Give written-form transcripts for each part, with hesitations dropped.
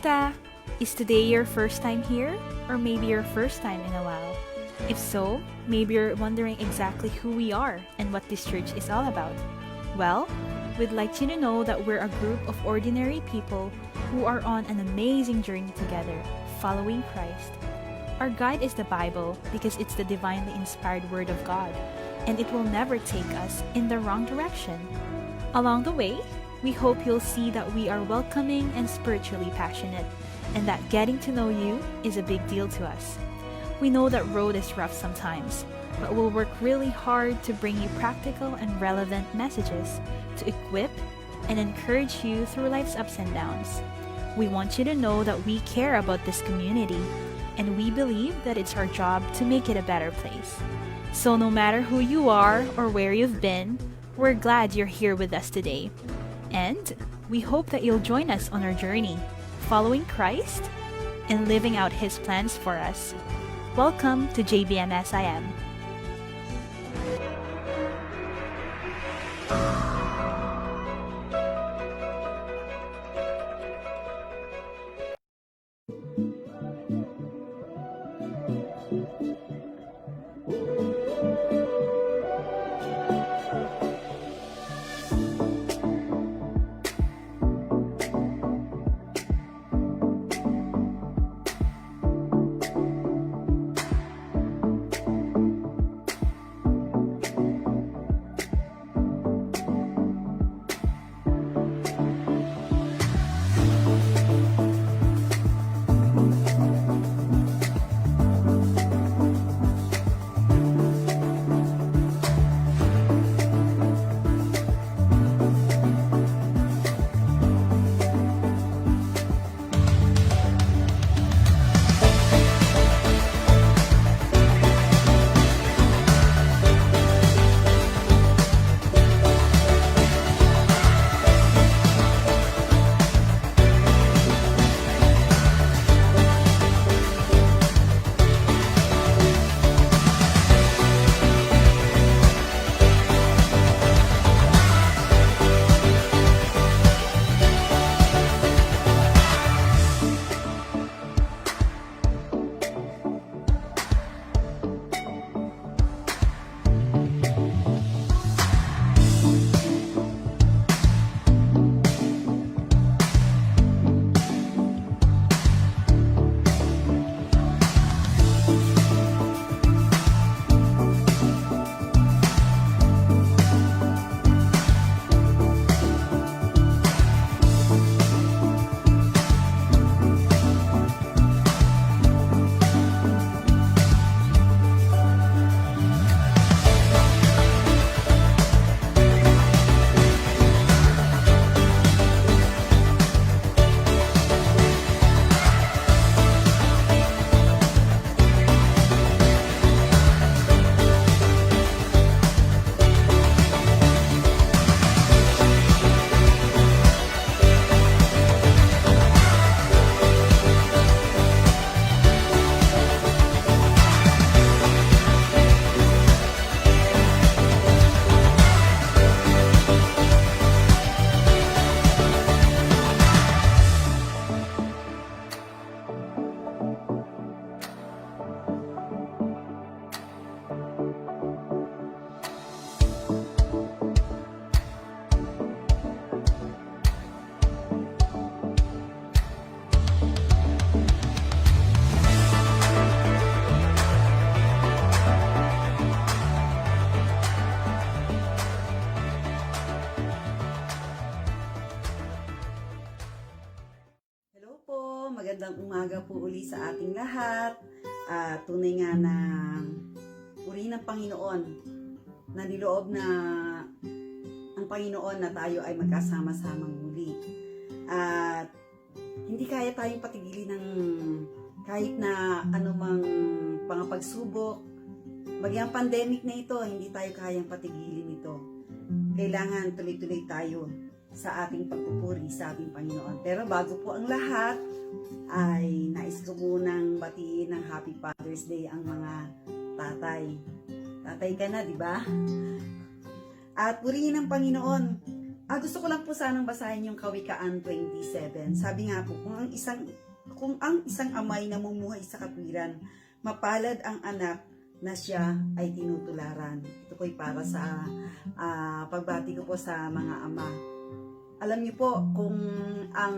Kamusta? Is today your first time here? Or maybe your first time in a while? If so, maybe you're wondering exactly who we are and what this church is all about. Well, we'd like you to know that we're a group of ordinary people who are on an amazing journey together, following Christ. Our guide is the Bible because it's the divinely inspired Word of God, and it will never take us in the wrong direction. Along the way, we hope you'll see that we are welcoming and spiritually passionate, and that getting to know you is a big deal to us. We know that road is rough sometimes, but we'll work really hard to bring you practical and relevant messages to equip and encourage you through life's ups and downs. We want you to know that we care about this community, and we believe that it's our job to make it a better place. So no matter who you are or where you've been, we're glad you're here with us today. And we hope that you'll join us on our journey, following Christ and living out His plans for us. Welcome to JBMSIM. Hello po, magandang umaga po uli sa ating lahat. Tunay nga na puri ng Panginoon na niloob na ang Panginoon na tayo ay magkasama-samang muli. At hindi kaya tayong patigilin ng kahit na anumang pagsubok. Bagyang pandemic na ito, hindi tayo kayang patigilin ito. Kailangan tuloy-tuloy tayo sa ating pagpupuri sa ating Panginoon. Pero bago po ang lahat, ay nais ko munang batiin ng Happy Father's Day ang mga tatay. Tatay ka na, di ba? At purihin ng Panginoon Gusto ko lang po sanang basahin yung Kawikaan 27. Sabi nga po, kung ang isang amay namumuhay sa katwiran, mapalad ang anak na siya ay tinutularan. Ito po'y para sa pagbati ko po sa mga ama. Alam niyo po, kung ang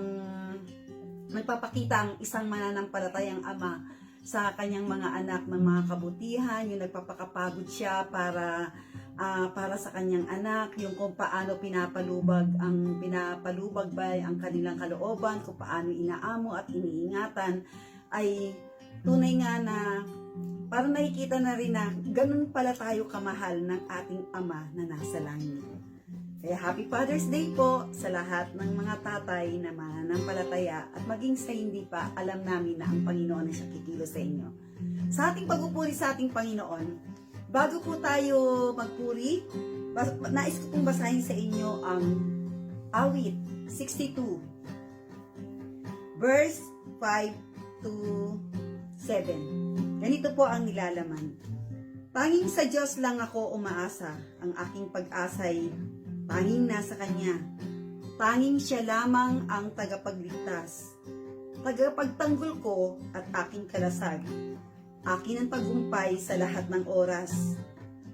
nagpapakita ang isang mananampalatayang ama sa kanyang mga anak ng mga kabutihan, yung nagpapakapagod siya para sa kanyang anak, yung kung paano pinapalubag ba ang kanilang kalooban, kung paano inaamo at iniingatan, ay tunay nga na parang nakikita na rin na ganun pala tayo kamahal ng ating Ama na nasa langit. Kaya Happy Father's Day po sa lahat ng mga tatay na mananampalataya at maging sa hindi pa, alam namin na ang Panginoon ay siya kikilos sa inyo. Sa ating pagpupuri sa ating Panginoon, bago po tayo magpuri, nais ko pong basahin sa inyo ang awit 62, verse 5 to 7. Ganito po ang nilalaman. Tanging sa Diyos lang ako umaasa, ang aking pag-asa'y tanging nasa Kanya. Tanging Siya lamang ang tagapagligtas, tagapagtanggol ko at aking kalasag. Akin ang tagumpay sa lahat ng oras.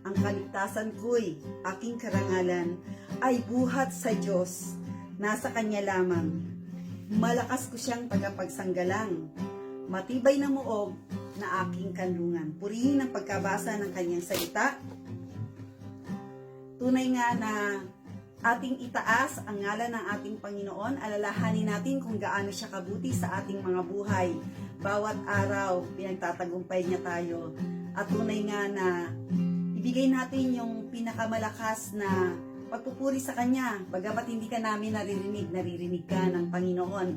Ang kaligtasan ko'y aking karangalan ay buhat sa Diyos. Nasa Kanya lamang. Malakas ko siyang tagapagsanggalang. Matibay na muog na aking kanlungan. Purihin ang pagkabasa ng Kanyang salita. Tunay nga na ating itaas ang ngalan ng ating Panginoon. Alalahanin natin kung gaano siya kabuti sa ating mga buhay. Bawat araw, pinagtatagumpay niya tayo. At tunay nga na ibigay natin yung pinakamalakas na pagpupuri sa Kanya. Bagamat hindi ka namin naririnig ka ng Panginoon.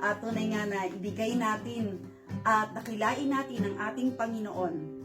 At tunay nga na ibigay natin at nakilain natin ang ating Panginoon.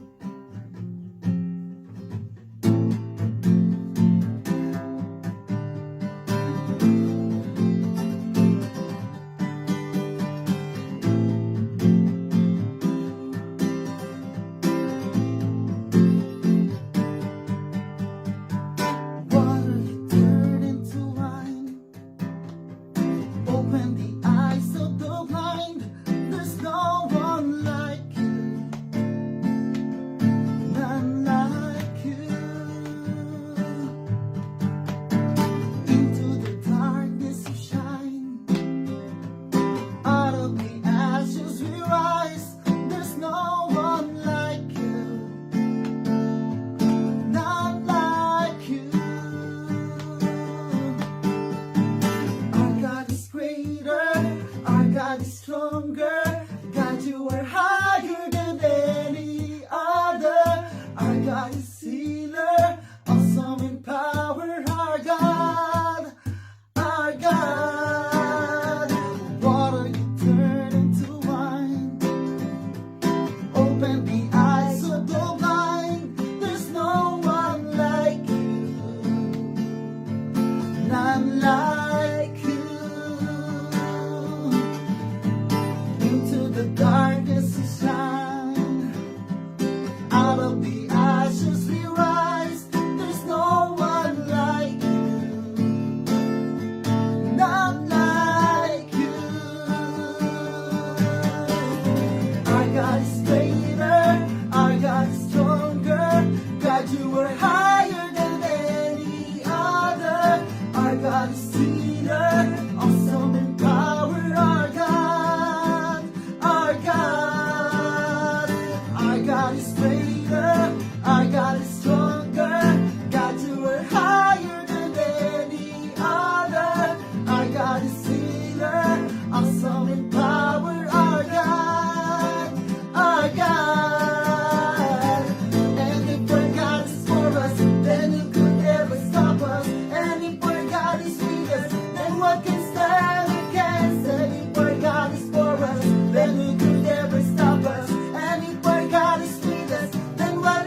Then who could ever stop us? And if our God is with us, then what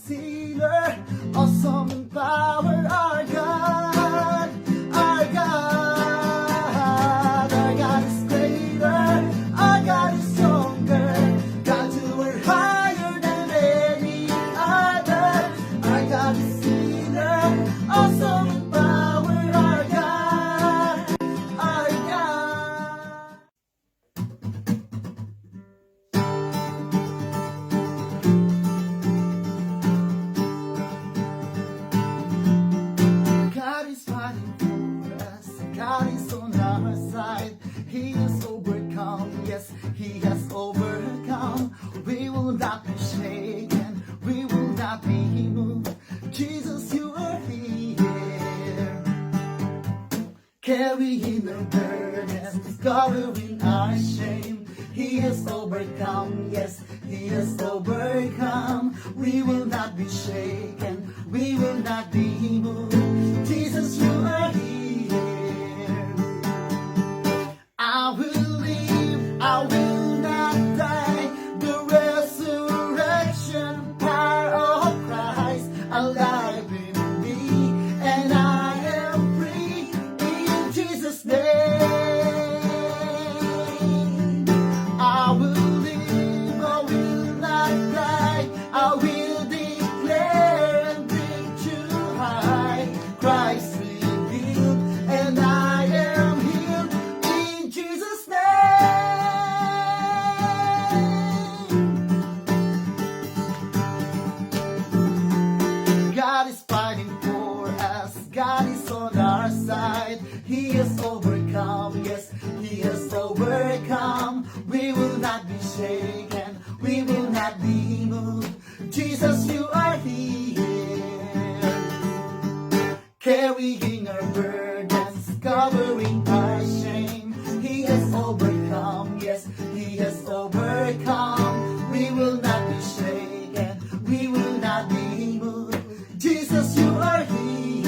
healer, awesome in power, our God, our God. Our God is greater, our God is stronger. God, you are higher than any other. Our God is healer, awesome in power, our God, our God. God is fighting for us. God is on our side. He has overcome. Yes, He has overcome. We will not be shaken. We will not be moved. Jesus, you are here. Carrying our burdens, covering our shame. He has overcome. Yes, He has overcome. We will not be shaken. We will not be moved. Jesus, you are here. I will live, I will not die. The resurrection power of Christ alive in me, and I am free in Jesus' name. I will live, I will not die. I will declare and reach you high. Christ revealed, and I am healed in Jesus' name. God is fighting for us. God is on our side. He has overcome. Yes, He has overcome. We will not be shaken. We will not be moved. Jesus, you are here. Carrying our burdens, covering our shame. He has overcome. Yes, He has overcome. We will not be shaken. We will not be moved. Jesus, you are here.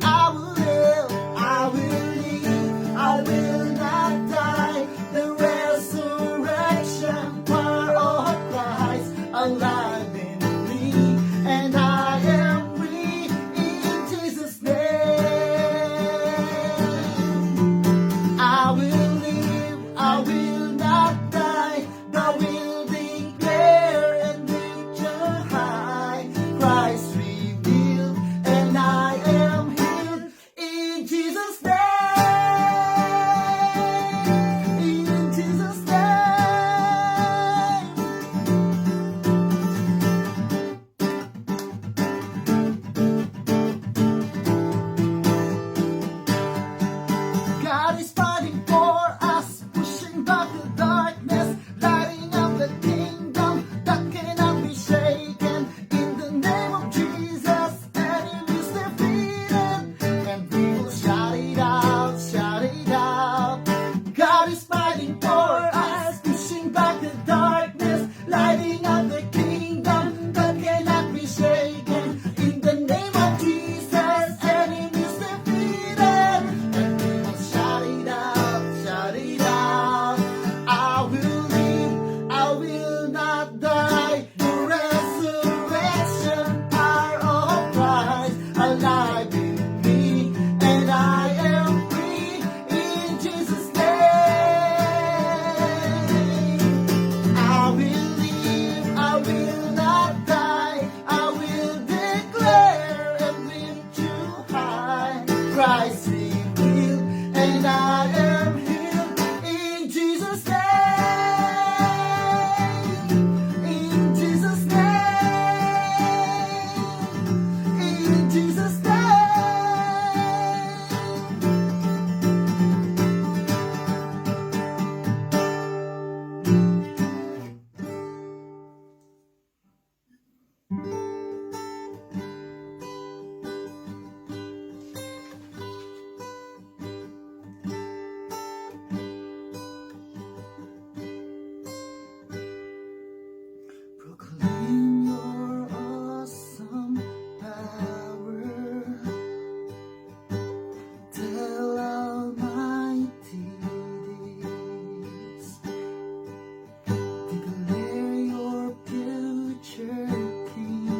I will live, I will live, I will not die. The resurrection power of Christ alive in me, and I am free in Jesus' name. I will live, I will not die. I will declare and reach a high. Christ revealed, and I am healed in Jesus' name. In Jesus' name. God is fighting for us, pushing back the darkness, lighting up the kingdom that cannot be shaken. In the name of Jesus, enemies defeated, and we will shout it out, shout it out. God is fighting for us, pushing back the darkness, lighting up the kingdom that cannot be shaken. In the name of Jesus, enemies defeated, and we will shout it out, shout it out. I will live, I will not die. The resurrection power of Christ alive in me, and I am free in Jesus' name. I will live, I will not die. I will declare and lift you high. Christ revealed, and I am healed in Jesus' name. In Jesus' name. In Jesus' name. Proclaim your awesome power. Tell almighty deeds. Declare your future King.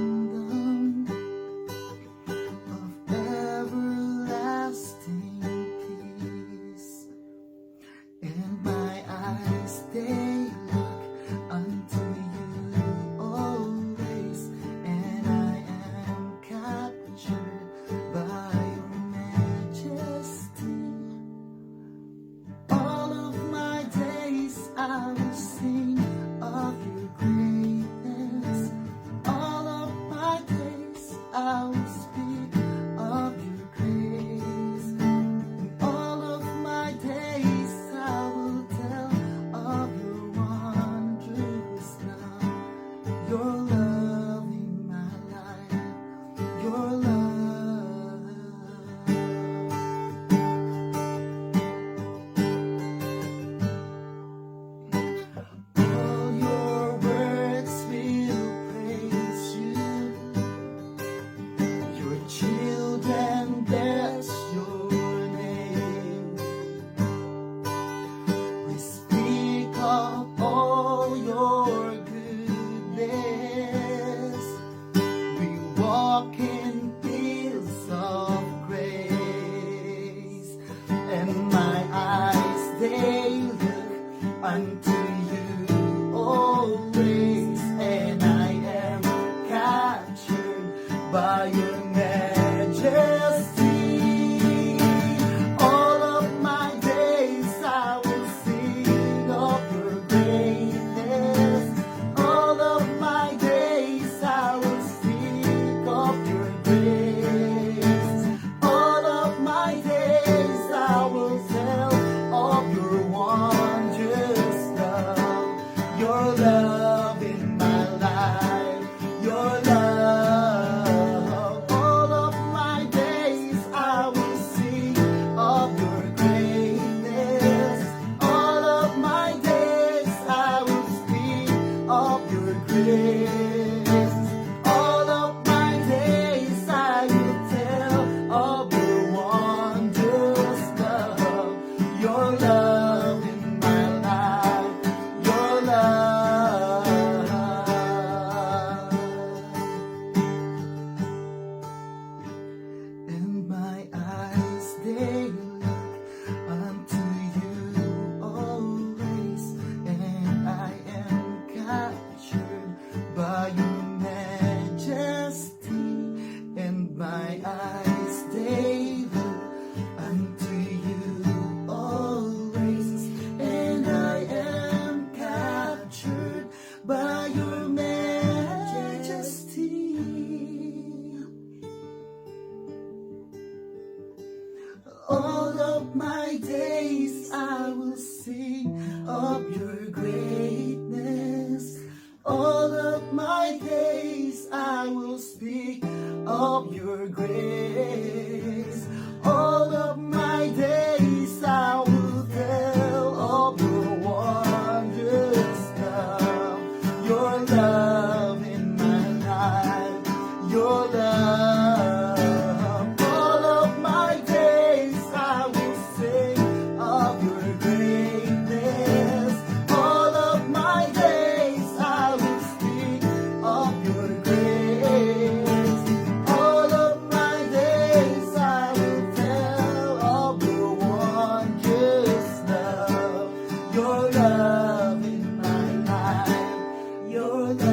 walk in fields of grace, and my eyes they look unto you always, and I am captured by your majesty. All of my days I will sing of your greatness. All of my days I will speak of your grace. All of my days I will tell of your wondrous love. Your love in my life. Your love. All of my days I will sing of your greatness. All of my days I will speak of your grace. All of my days I will tell of your wondrous love. Your love in my life. Your love. And my eyes they look unto you always, and I am captured by your majesty. And my eyes they look unto you always, and I am captured by your majesty. All of my days I will sing of your greatness. All of my days I will speak of your grace. All of my days I will tell of your wondrous love. Your love in my life. Your love. All of my days I will sing of your greatness. All of my days I will speak of your grace. All of my days I will tell of your wondrous love. Your love in my life. Your love.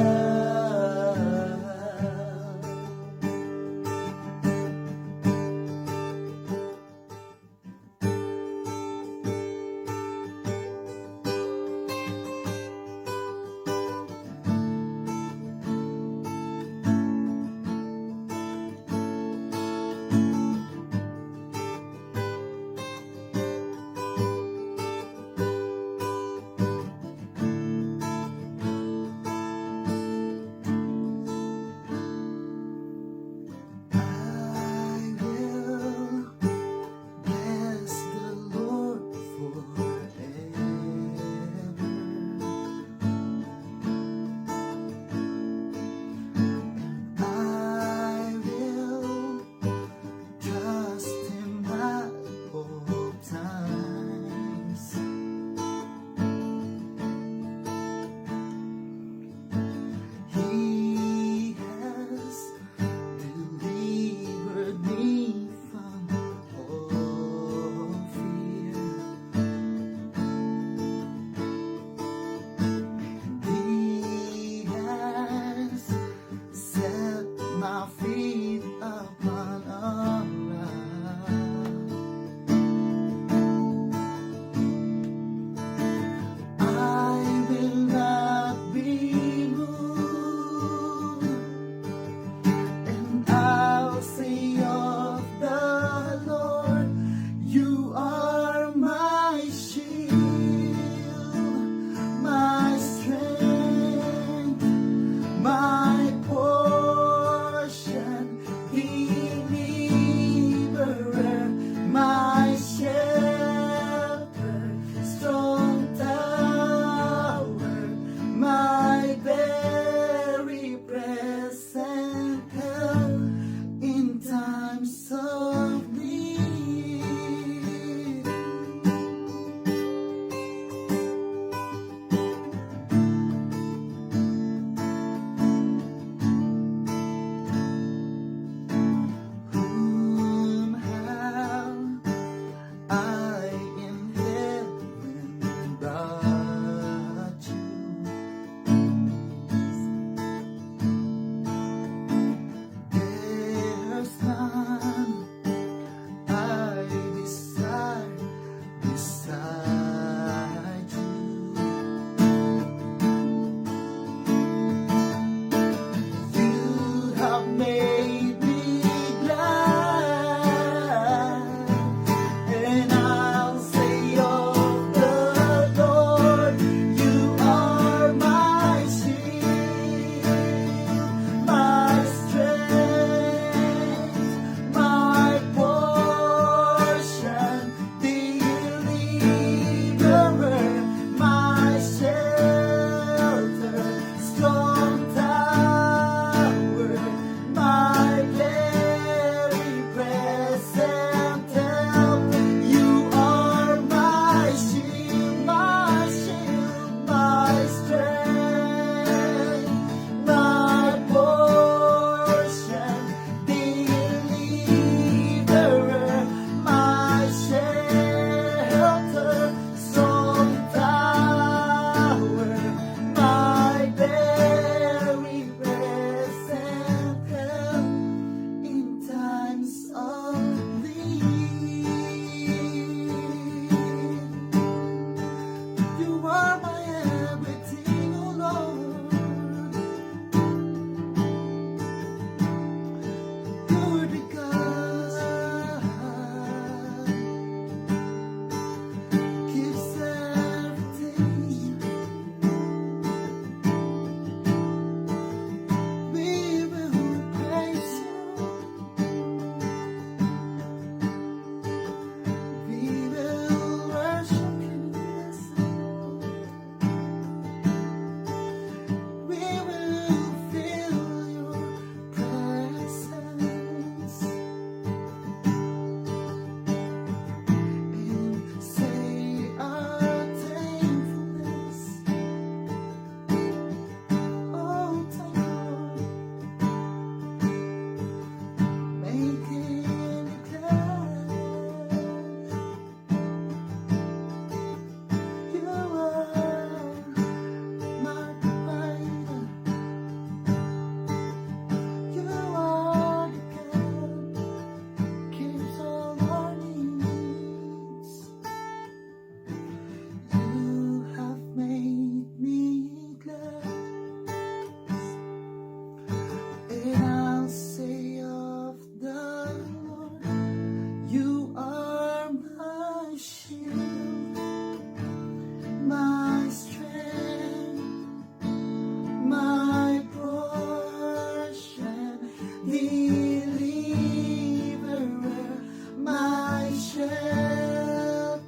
deliverer, my shelter,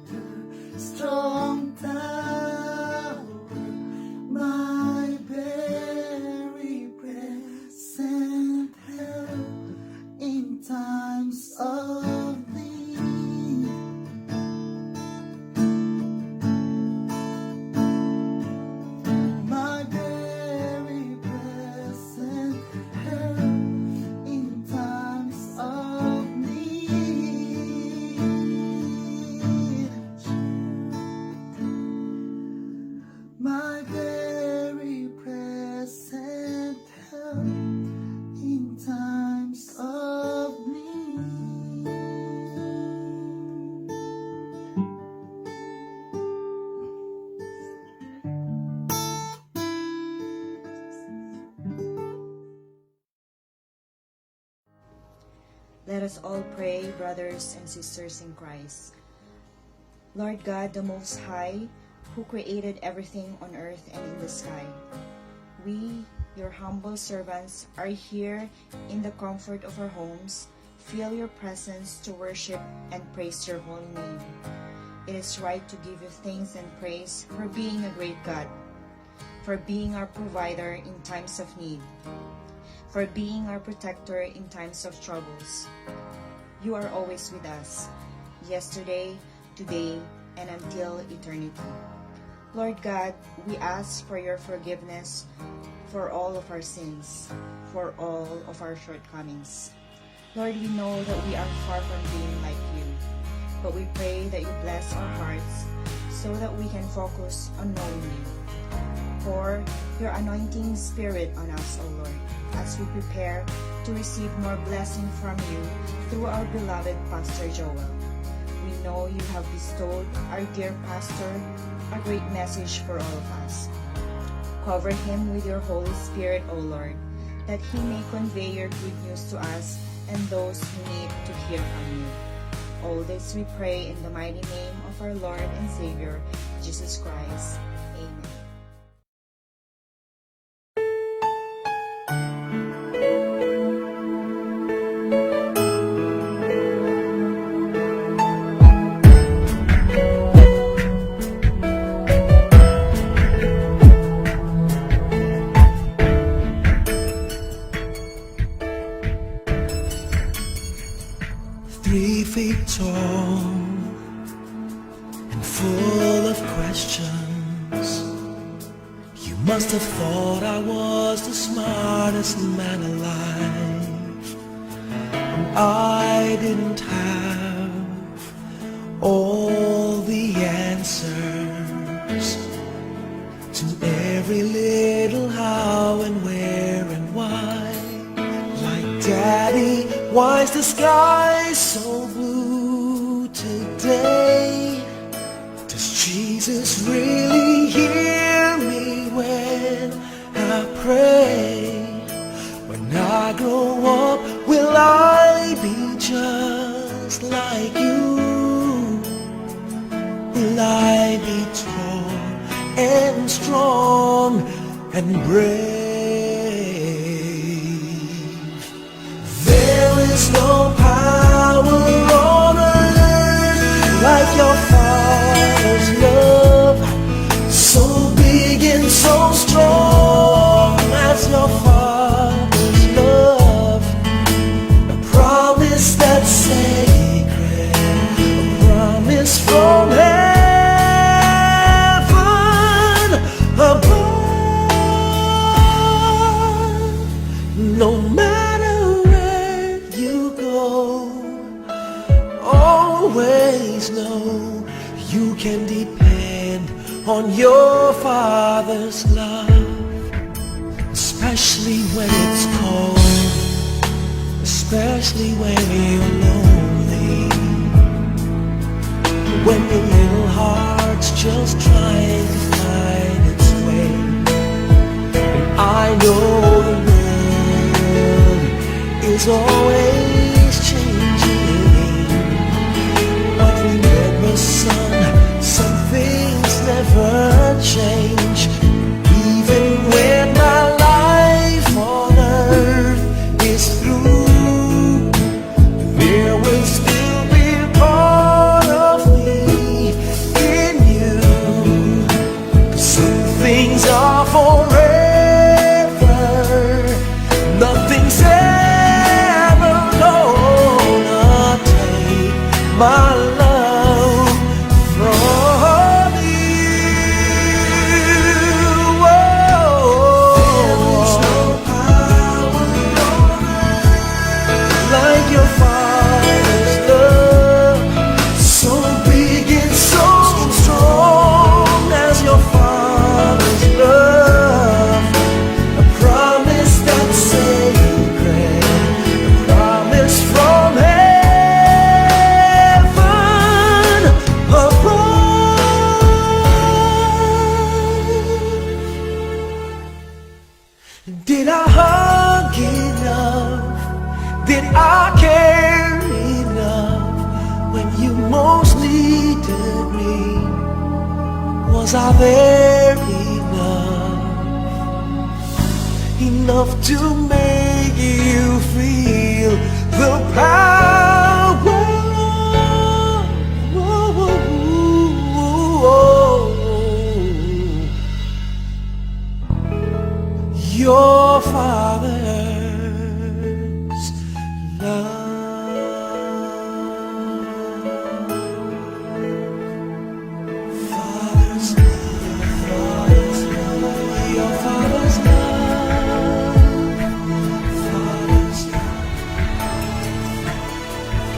strong tower, my very present help in times of need. My very present help in times of need. My very present help in times of need. Let us all pray, brothers and sisters in Christ. Lord God, the Most High, who created everything on earth and in the sky, we, your humble servants, are here in the comfort of our homes. Feel your presence to worship and praise your holy name. It is right to give you thanks and praise for being a great God, for being our provider in times of need, for being our protector in times of troubles. You are always with us, yesterday, today, and until eternity. Lord God, we ask for your forgiveness for all of our sins, for all of our shortcomings. Lord, we know that we are far from being like you, but we pray that you bless our hearts so that we can focus on knowing you. Pour your anointing spirit on us, O Lord, as we prepare to receive more blessing from you through our beloved Pastor Joel. We know you have bestowed our dear pastor a great message for all of us. Cover him with your Holy Spirit, O Lord, that he may convey your good news to us and those who need to hear from you. All this we pray in the mighty name of our Lord and Savior, Jesus Christ. Amen. Tall and full of questions. You must have thought I was the smartest man alive. And I didn't have all the answers to every little how and where and why. Like Daddy, why is the sky so blue today? Does Jesus really hear me when I pray? When I grow up, will I be just like you? Will I be tall and strong and brave? There is no power on earth like your Father's love, so big and so strong as your Father's love. A promise that's sacred, a promise from heaven above. No matter where you go, always know you can depend on your Father's love, especially when it's cold, especially when you're lonely, when your little heart's just trying to find its way. And I know the world is always changing, but remember, son, some things never change. Even when my life on earth is through, Did I care enough when you most needed me? Was I there enough to make you feel the power? Your Father's love. Father's love, Father's love, your Father's love. Father's love,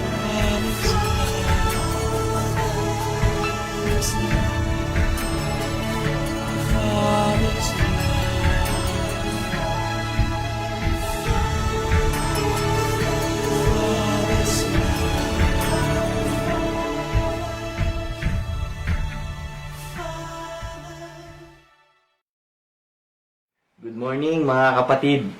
Father's love, Father's love. Good morning mga kapatid.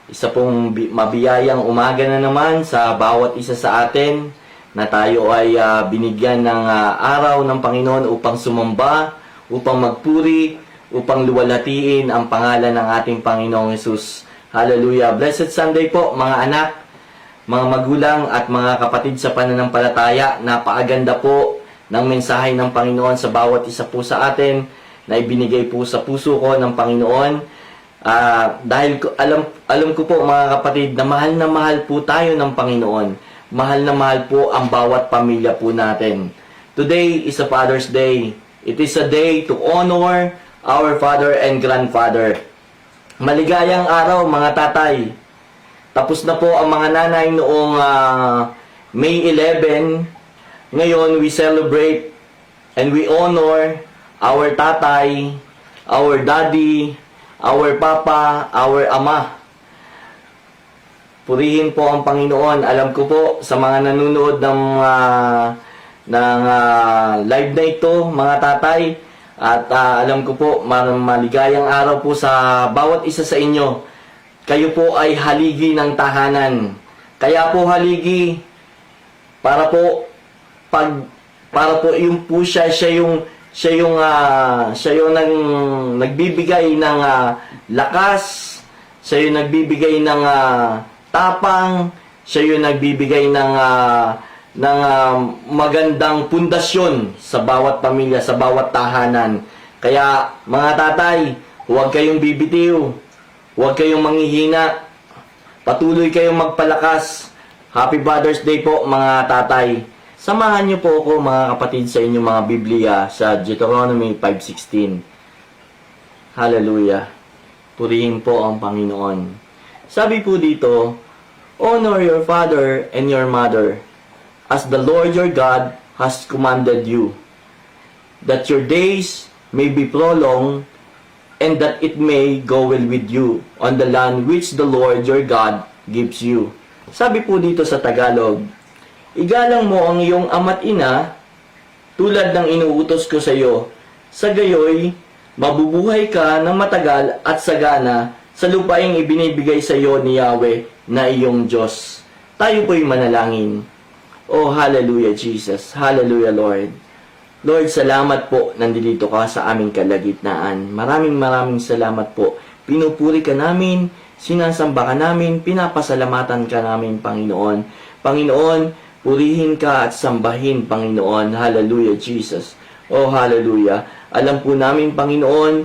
Isa pong mabiyayang umaga na naman sa bawat isa sa atin na tayo ay binigyan ng araw ng Panginoon upang sumamba, upang magpuri, upang luwalhatiin ang pangalan ng ating Panginoong Hesus. Hallelujah! Blessed Sunday po mga anak, mga magulang at mga kapatid sa pananampalataya. Napakaganda po ng mensahe ng Panginoon sa bawat isa po sa atin na ibinigay po sa puso ko ng Panginoon. Dahil alam ko po mga kapatid na mahal po tayo ng Panginoon. Mahal na mahal po ang bawat pamilya po natin. Today is a Father's Day. It is a day to honor our father and grandfather. Maligayang araw mga tatay. Tapos na po ang mga nanay noong May 11. Ngayon we celebrate and we honor our tatay, our daddy, our papa, our ama. Purihin po ang Panginoon. Alam ko po sa mga nanonood ng live na ito, mga tatay, at alam ko po maligayang araw po sa bawat isa sa inyo. Kayo po ay haligi ng tahanan. Kaya po haligi para po yung po siya yung nagbibigay ng lakas, siya yung nagbibigay ng tapang, siya yung nagbibigay ng magandang pundasyon sa bawat pamilya, sa bawat tahanan. Kaya mga tatay, huwag kayong bibitiw, huwag kayong manghihina, patuloy kayong magpalakas. Happy Father's Day po mga tatay. Samahan niyo po ako mga kapatid sa inyong mga Biblia sa Deuteronomy 5:16. Hallelujah. Purihin po ang Panginoon. Sabi po dito, honor your father and your mother, as the Lord your God has commanded you, that your days may be prolonged, and that it may go well with you on the land which the Lord your God gives you. Sabi po dito sa Tagalog, igalang mo ang iyong ama't ina tulad ng inuutos ko sa iyo. Sa gayoy, mabubuhay ka ng matagal at sagana sa lupaing ibinibigay sa iyo ni Yahweh na iyong Diyos. Tayo po'y manalangin. Oh, hallelujah Jesus. Hallelujah Lord. Lord, salamat po nandito ka sa aming kalagitnaan. Maraming salamat po. Pinupuri ka namin, sinasamba ka namin, pinapasalamatan ka namin, Panginoon. Panginoon, purihin ka at sambahin, Panginoon. Hallelujah, Jesus. Oh, hallelujah. Alam po namin, Panginoon,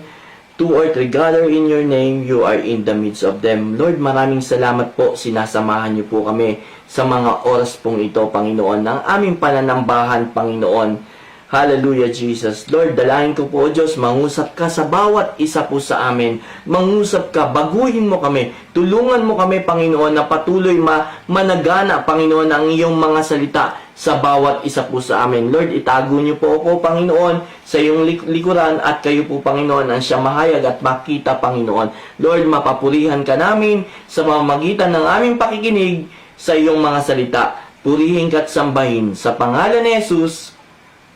2 or 3 gather in your name, you are in the midst of them. Lord, maraming salamat po. Sinasamahan niyo po kami sa mga oras pong ito, Panginoon, ng aming pananambahan, Panginoon. Hallelujah, Jesus. Lord, dalangin ko po, O Diyos, mangusap ka sa bawat isa po sa amin. Mangusap ka, baguhin mo kami. Tulungan mo kami, Panginoon, na patuloy managana, Panginoon, ang iyong mga salita sa bawat isa po sa amin. Lord, itago niyo po ako, Panginoon, sa iyong likuran at kayo po, Panginoon, ang siya mahayag at makita, Panginoon. Lord, mapapurihan ka namin sa pamamagitan ng aming pakikinig sa iyong mga salita. Purihin ka at sambahin sa pangalan ni Jesus.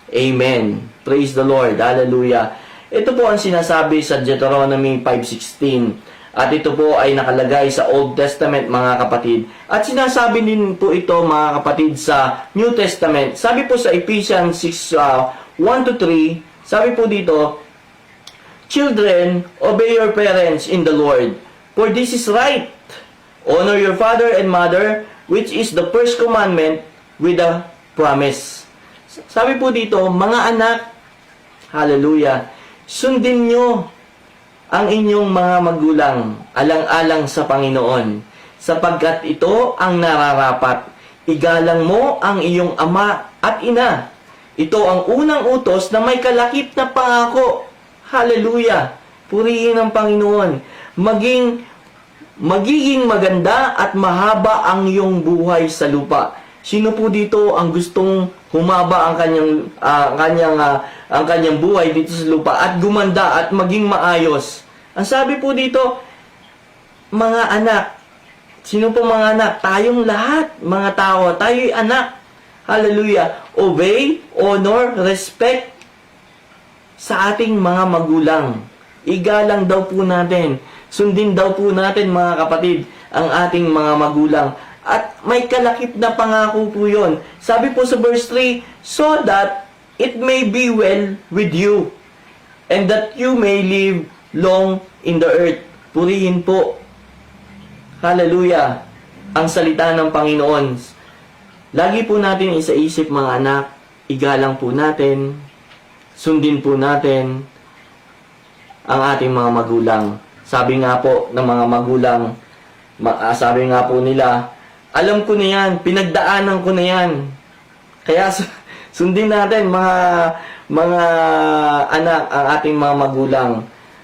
Amen. Praise the Lord. Hallelujah. Ito po ang sinasabi sa Deuteronomy 5:16. At ito po ay nakalagay sa Old Testament, mga kapatid. At sinasabi din po ito, mga kapatid, sa New Testament. Sabi po sa Ephesians 6, 1-3, sabi po dito, "Children, obey your parents in the Lord, for this is right. Honor your father and mother, which is the first commandment with a promise." Sabi po dito, mga anak, hallelujah, sundin nyo ang inyong mga magulang alang-alang sa Panginoon, sapagkat ito ang nararapat. Igalang mo ang iyong ama at ina. Ito ang unang utos na may kalakip na pangako. Hallelujah! Purihin ang Panginoon. Magiging maganda at mahaba ang iyong buhay sa lupa. Sino po dito ang gustong humaba ang kanyang buhay dito sa lupa at gumanda at maging maayos? Ang sabi po dito, mga anak. Sino po mga anak? Tayong lahat, mga tao. Tayo'y anak. Hallelujah. Obey, honor, respect sa ating mga magulang. Igalang daw po natin. Sundin daw po natin, mga kapatid, ang ating mga magulang. At may kalakip na pangako po yun. Sabi po sa verse 3, "So that it may be well with you, and that you may live long in the earth." Purihin po, hallelujah, ang salita ng Panginoon. Lagi po natin isaisip, mga anak, igalang po natin, sundin po natin ang ating mga magulang. Sabi nga po ng mga magulang, sabi nga po nila, alam ko na yan, pinagdaanan ko na yan. Kaya sundin natin, mga anak, ang ating mga magulang.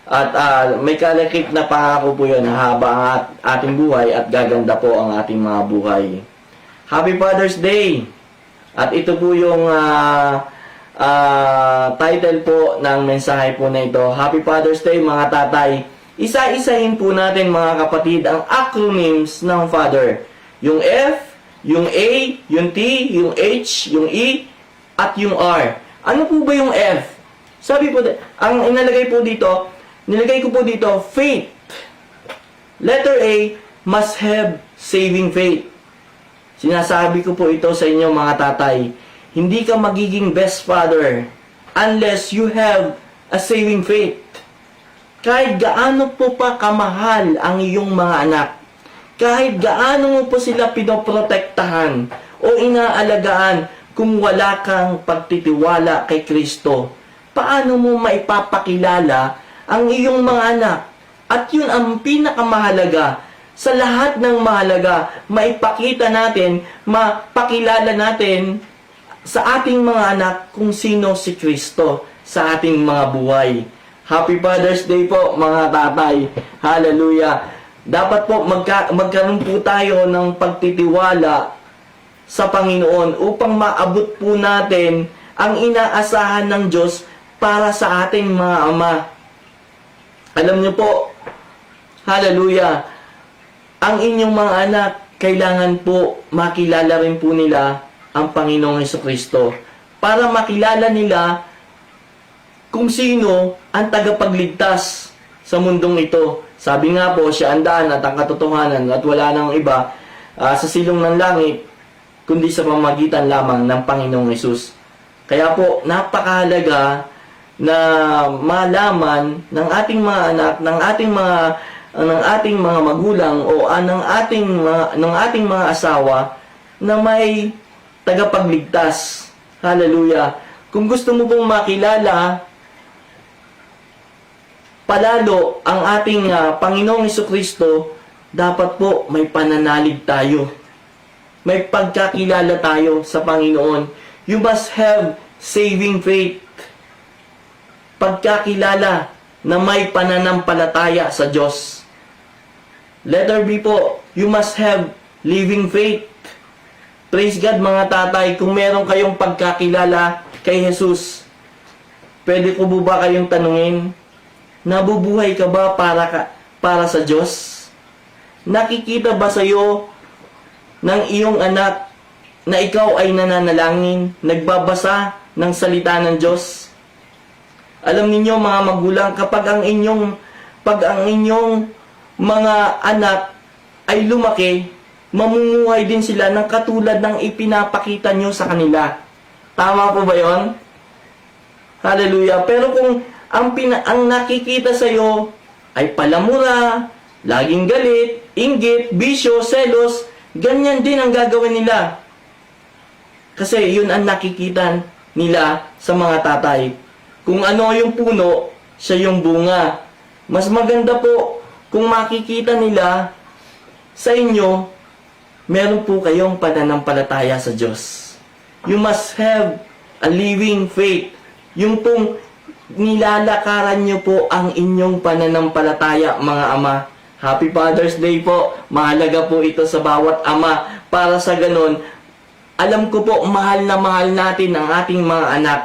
At may kalakip na pangako po yun, haba ang ating buhay at gaganda po ang ating mga buhay. Happy Father's Day! At ito po yung title po ng mensahe po na ito. Happy Father's Day, mga tatay. Isa-isahin po natin, mga kapatid, ang acronyms ng Father. Yung F, yung A, yung T, yung H, yung E, at yung R. Ano po ba yung F? Sabi po, ang inalagay po dito, nilagay ko po dito, faith. Letter A, must have saving faith. Sinasabi ko po ito sa inyo, mga tatay. Hindi ka magiging best father unless you have a saving faith. Kahit gaano po pa kamahal ang iyong mga anak, kahit gaano mo po sila pinoprotektahan o inaalagaan, kung wala kang pagtitiwala kay Kristo, paano mo maipapakilala ang iyong mga anak? At yun ang pinakamahalaga. Sa lahat ng mahalaga, maipakita natin, mapakilala natin sa ating mga anak kung sino si Kristo sa ating mga buhay. Happy Father's Day po, mga tatay. Hallelujah. Dapat po magkaroon po tayo ng pagtitiwala sa Panginoon upang maabot po natin ang inaasahan ng Diyos para sa ating mga ama. Alam niyo po, hallelujah, ang inyong mga anak, kailangan po makilala rin po nila ang Panginoong Jesucristo para makilala nila kung sino ang tagapagligtas sa mundong ito. Sabi nga po, siya ang daan at ang katotohanan at wala nang iba sa silong ng langit kundi sa pamamagitan lamang ng Panginoong Hesus. Kaya po, napakahalaga na malaman ng ating mga anak, ng ating mga magulang o ng ating mga asawa na may tagapagligtas. Hallelujah. Kung gusto mo pong makilala palalo ang ating Panginoong Jesucristo, dapat po may pananalig tayo. May pagkakilala tayo sa Panginoon. You must have saving faith. Pagkakilala na may pananampalataya sa Diyos. Letter B po, you must have living faith. Praise God, mga tatay, kung meron kayong pagkakilala kay Jesus, pwede ko ba kayong tanungin, nabubuhay ka ba para sa Diyos? Nakikita ba sa iyo ng iyong anak na ikaw ay nananalangin, nagbabasa ng salita ng Diyos? Alam ninyo, mga magulang, kapag ang inyong mga anak ay lumaki, mamumuhay din sila ng katulad ng ipinapakita nyo sa kanila. Tama po ba yon? Hallelujah. Pero kung ang nakikita sa iyo ay palamura, laging galit, inggit, bisyo, selos, ganyan din ang gagawin nila. Kasi yun ang nakikita nila sa mga tatay. Kung ano yung puno, siya yung bunga. Mas maganda po kung makikita nila sa inyo, meron po kayong pananampalataya sa Diyos. You must have a living faith. Yung pong nilalakaran nyo po ang inyong pananampalataya, mga ama. Happy Father's Day po. Mahalaga po ito sa bawat ama. Para sa ganun, alam ko po, mahal na mahal natin ang ating mga anak.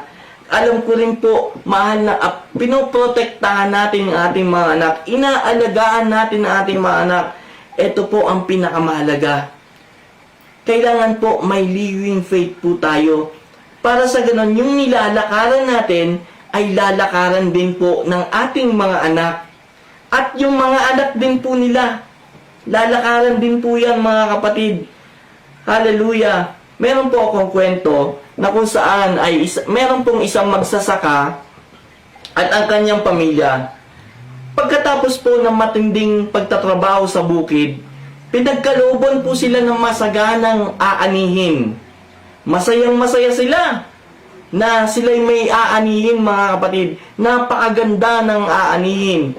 Alam ko rin po, mahal na, pinoprotektahan natin ang ating mga anak. Inaalagaan natin ang ating mga anak. Ito po ang pinakamahalaga. Kailangan po may living faith po tayo. Para sa ganun, yung nilalakaran natin ay lalakaran din po ng ating mga anak. At yung mga anak din po nila, lalakaran din po yan, mga kapatid. Hallelujah! Meron po akong kwento na kung saan ay meron pong isang magsasaka at ang kanyang pamilya. Pagkatapos po ng matinding pagtatrabaho sa bukid, pinagkalooban po sila ng masaganang aanihin. Masayang-masaya sila na sila'y may aanihin, mga kapatid. Napakaganda ng aanihin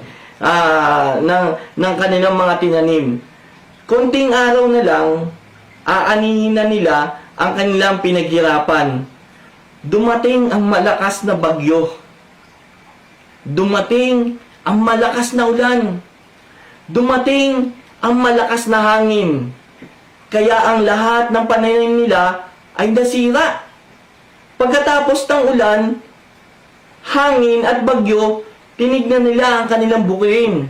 ng kanilang mga tinanim. Konting araw na lang, aanihin na nila ang kanilang pinaghirapan. Dumating ang malakas na bagyo. Dumating ang malakas na ulan. Dumating ang malakas na hangin. Kaya ang lahat ng pananim nila ay nasira. Pagkatapos ng ulan, hangin at bagyo, tinignan nila ang kanilang bukirin.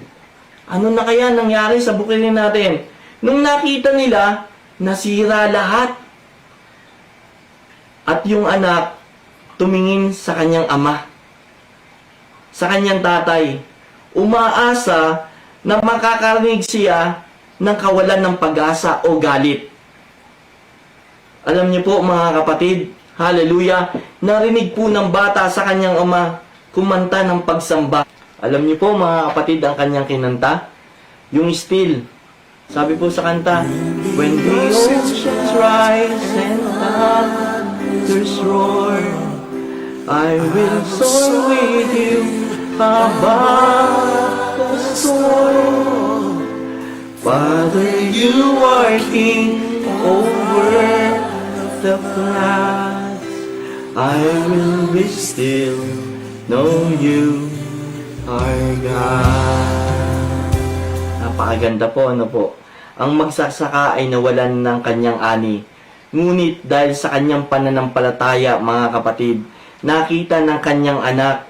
Ano na kaya nangyari sa bukirin natin? Nung nakita nila, nasira lahat. At yung anak, tumingin sa kanyang ama, sa kanyang tatay, umaasa na makakarinig siya ng kawalan ng pag-asa o galit. Alam niyo po, mga kapatid, hallelujah, narinig po ng bata sa kanyang ama kumanta ng pagsamba. Alam niyo po, mga kapatid, ang kanyang kinanta, yung still. Sabi po sa kanta, when the oceans rise and thunders roar, I will soar with you above the storm. Father, you are King over the floods. I will be still, know you are God. Napakaganda po, ano po. Ang magsasaka ay nawalan ng kanyang ani. Ngunit dahil sa kanyang pananampalataya, mga kapatid, nakita ng kanyang anak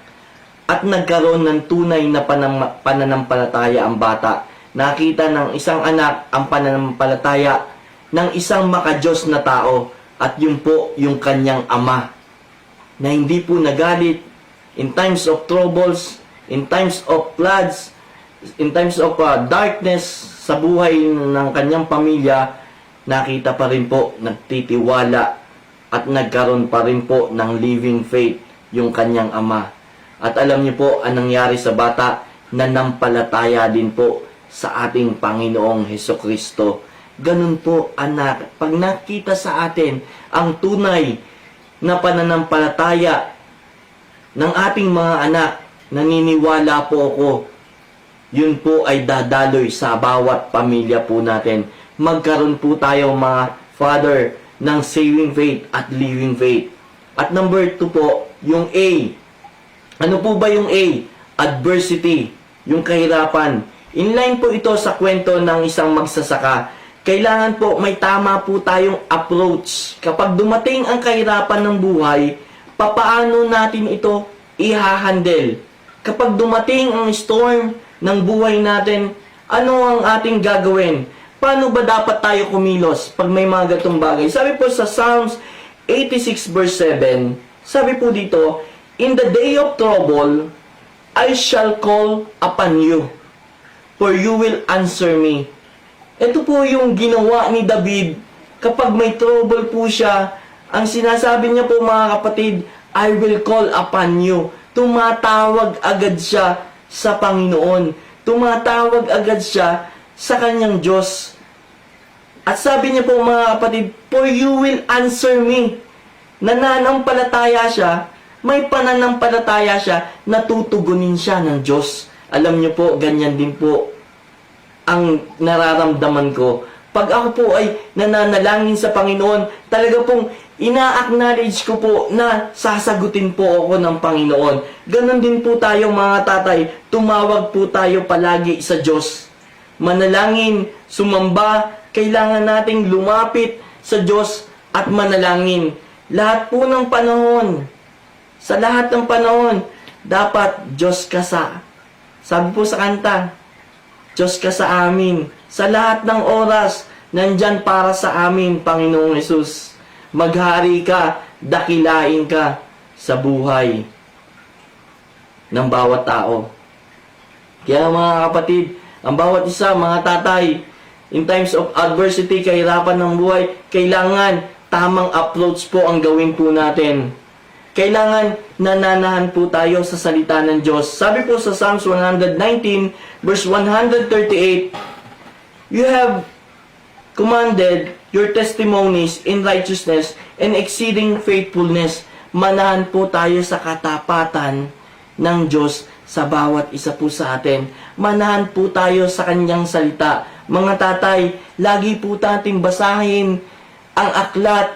at nagkaroon ng tunay na pananampalataya ang bata. Nakita ng isang anak ang pananampalataya ng isang makadiyos na tao at yun po yung kanyang ama na hindi po nagalit in times of troubles, in times of floods, in times of darkness sa buhay ng kanyang pamilya. Nakita pa rin po, nagtitiwala at nagkaroon pa rin po ng living faith yung kanyang ama. At alam niyo po, anong nangyari sa bata? Nanampalataya din po sa ating Panginoong Hesukristo. Ganun po, anak, pag nakita sa atin ang tunay na pananampalataya ng ating mga anak, naniniwala po ako, yun po ay dadaloy sa bawat pamilya po natin. Magkaroon po tayo, mga father, ng saving faith at living faith. At number 2 po, yung A. Ano po ba yung A? Adversity, yung kahirapan. Inline po ito sa kwento ng isang magsasaka. Kailangan po may tama po tayong approach. Kapag dumating ang kahirapan ng buhay, papaano natin ito i-handle? Kapag dumating ang storm ng buhay natin, ano ang ating gagawin? Paano ba dapat tayo kumilos pag may mga gatong bagay? Sabi po sa Psalms 86 verse 7, sabi po dito, in the day of trouble, I shall call upon you. for you will answer me. Ito po yung ginawa ni David kapag may trouble po siya. Ang sinasabi niya po mga kapatid, I will call upon you. Tumatawag agad siya sa Panginoon. Tumatawag agad siya sa kanyang Diyos. At sabi niya po mga kapatid, for you will answer me. Nananampalataya siya, may pananampalataya siya, natutugunin siya ng Diyos. Alam niyo po, ganyan din po ang nararamdaman ko. Pag ako po ay nananalangin sa Panginoon, talaga pong ina-acknowledge ko po na sasagutin po ako ng Panginoon. Ganon din po tayo mga tatay, tumawag po tayo palagi sa Diyos. Manalangin, sumamba, kailangan nating lumapit sa Diyos at manalangin. Lahat po ng panahon, sa lahat ng panahon, dapat Diyos ka sa. Sabi po sa kanta, Diyos ka sa amin. Sa lahat ng oras, nandyan para sa amin, Panginoong Hesus. Maghari ka, dakilain ka sa buhay ng bawat tao. Kaya mga kapatid, ang bawat isa, mga tatay, in times of adversity, kahirapan ng buhay, kailangan tamang approach po ang gawin po natin. Kailangan nananahan po tayo sa salita ng Diyos. Sabi po sa Psalms 119, verse 138, you have commanded your testimonies in righteousness and exceeding faithfulness. Manahan po tayo sa katapatan ng Diyos sa bawat isa po sa atin. Manahan po tayo sa kanyang salita. Mga tatay, lagi po nating basahin ang aklat,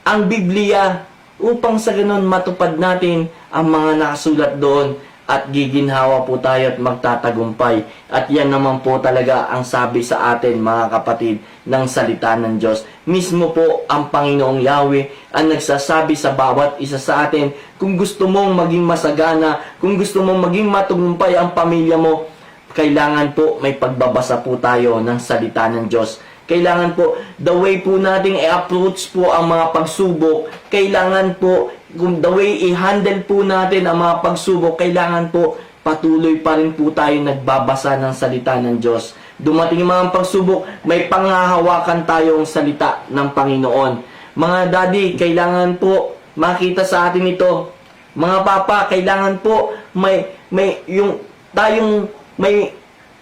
ang Biblia, upang sa ganun matupad natin ang mga nakasulat doon at giginhawa po tayo at magtatagumpay. At yan naman po talaga ang sabi sa atin mga kapatid ng salita ng Diyos. Mismo po ang Panginoong Yahweh ang nagsasabi sa bawat isa sa atin, kung gusto mong maging masagana, kung gusto mong maging matagumpay ang pamilya mo, kailangan po may pagbabasa po tayo ng salita ng Diyos. Kailangan po, the way po nating i-approach po ang mga pagsubok, kailangan po, kung the way i-handle po natin ang mga pagsubok, kailangan po, patuloy pa rin po tayo nagbabasa ng salita ng Diyos. Dumating yung mga pagsubok, may panghahawakan tayong salita ng Panginoon. Mga daddy, kailangan po makita sa atin ito. Mga papa, kailangan po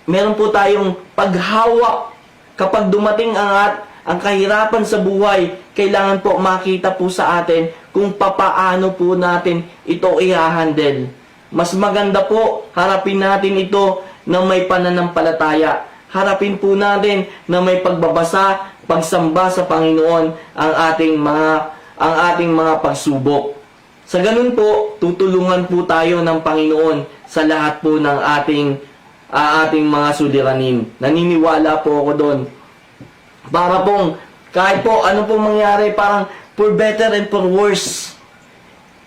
meron po tayong paghawak. Kapag dumating ang kahirapan sa buhay, kailangan po makita po sa atin kung papaano po natin ito i-handle. Mas maganda po, harapin natin ito na may pananampalataya. Harapin po natin na may pagbabasa, pagsamba sa Panginoon ang ating mga pagsubok. Sa ganun po, tutulungan po tayo ng Panginoon sa lahat po ng ating mga suliranin. Naniniwala po ako doon. Para pong, kahit po ano pong mangyari, parang for better and for worse.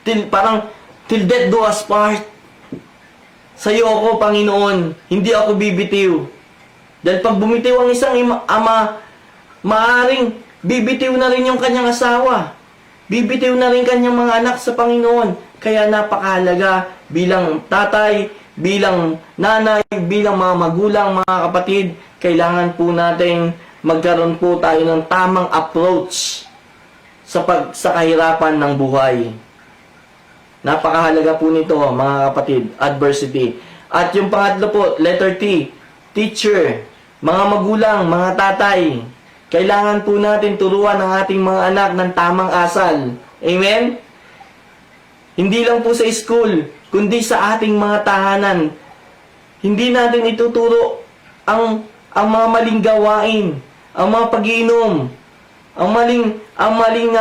Till death do us part. Sa'yo ako, Panginoon, hindi ako bibitiw. Dahil pag bumitiw ang isang ama, maaring bibitiw na rin yung kanyang asawa. Bibitiw na rin kanyang mga anak sa Panginoon. Kaya napakahalaga bilang tatay, bilang nanay, bilang mga magulang, mga kapatid, kailangan po nating magkaroon po tayo ng tamang approach sa kahirapan ng buhay. Napakahalaga po nito, mga kapatid, adversity. At yung pangatlo po, letter T, teacher, mga magulang, mga tatay, kailangan po natin turuan ang ating mga anak ng tamang asal. Amen? Hindi lang po sa school, kundi sa ating mga tahanan. Hindi natin ituturo ang mga maling gawain, ang mga pag-iinom, ang maling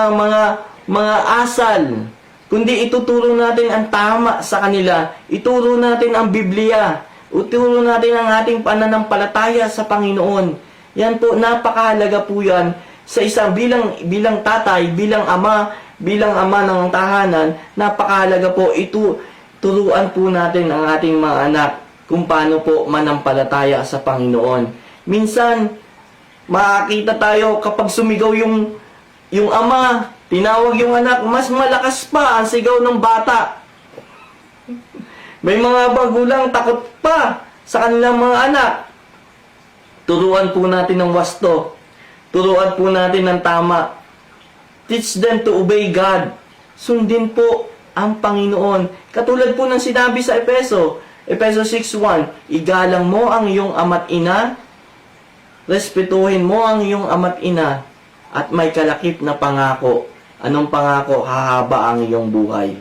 mga asal, kundi ituturo natin ang tama sa kanila. Ituro natin ang Biblia. Ituro natin ang ating pananampalataya sa Panginoon. Yan po, napakahalaga po yan sa isang bilang tatay, bilang ama ng tahanan. Napakahalaga po turuan po natin ang ating mga anak kung paano po manampalataya sa Panginoon. Minsan, makakita tayo kapag sumigaw yung ama, tinawag yung anak, mas malakas pa ang sigaw ng bata. May mga magulang takot pa sa kanilang mga anak. Turuan po natin ng wasto. Turuan po natin ng tama. Teach them to obey God. Sundin po ang Panginoon. Katulad po ng sinabi sa Efeso 6:1, igalang mo ang iyong ama't ina, respetuhin mo ang iyong ama't ina, at may kalakip na pangako. Anong pangako? Hahaba ang iyong buhay.